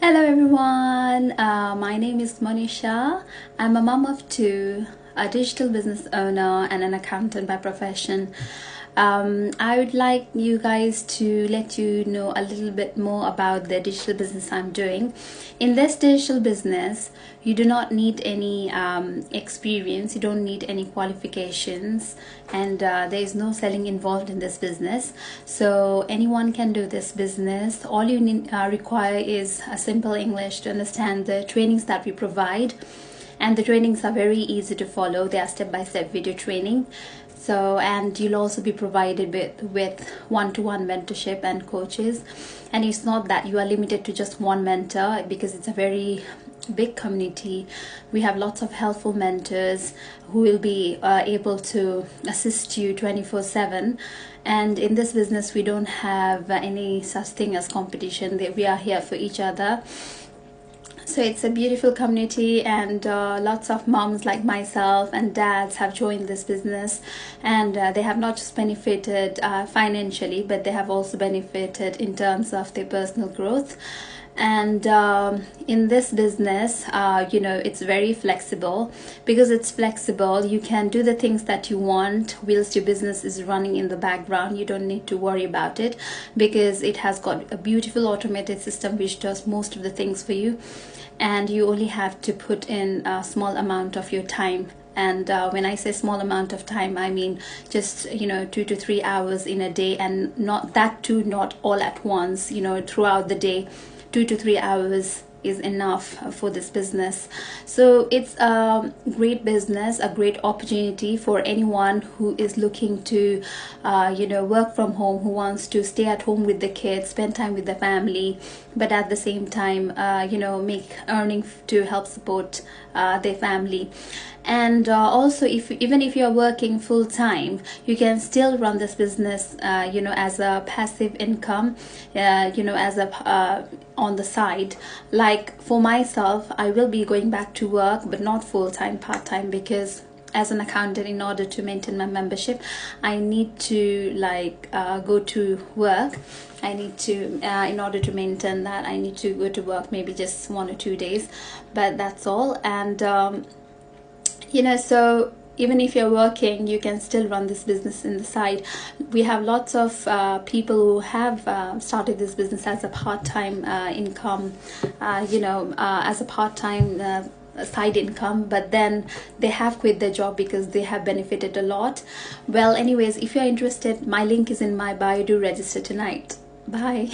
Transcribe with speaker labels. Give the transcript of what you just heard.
Speaker 1: Hello everyone, my name is Monisha. I'm a mom of two, a digital business owner and an accountant by profession. I would like you guys to let you know a little bit more about the digital business I'm doing. In this digital business, you do not need any experience, you don't need any qualifications, and there is no selling involved in this business. So anyone can do this business. All you need require is a simple English to understand the trainings that we provide, and the trainings are very easy to follow. They are step-by-step video training. So, and you'll also be provided with one-to-one mentorship and coaches. And it's not that you are limited to just one mentor, because it's a very big community. We have lots of helpful mentors who will be able to assist you 24/7. And in this business, we don't have any such thing as competition. We are here for each other. So it's a beautiful community, and lots of moms like myself and dads have joined this business, and they have not just benefited financially, but they have also benefited in terms of their personal growth. And in this business, it's very flexible. Because it's flexible, you can do the things that you want whilst your business is running in the background. You don't need to worry about it, because it has got a beautiful automated system which does most of the things for you, and you only have to put in a small amount of your time. And when I say small amount of time, I mean just 2 to 3 hours in a day, and not that too, not all at once, throughout the day. 2 to 3 hours is enough for this business. So it's a great business, a great opportunity for anyone who is looking to work from home, who wants to stay at home with the kids, spend time with the family, but at the same time make earning to help support their family. And also, even if you're working full-time, you can still run this business as a passive income, as a on the side. Like for myself, I will be going back to work, but not full-time, part-time, because as an accountant, in order to maintain my membership, I need to go to work. I need to in order to maintain that, I need to go to work maybe just 1 or 2 days, but that's all. And so even if you're working, you can still run this business in the side. We have lots of people who have started this business as a part-time income, as a part-time side income, but then they have quit their job because they have benefited a lot. Well, anyways, if you're interested, my link is in my bio. Do register tonight. Bye.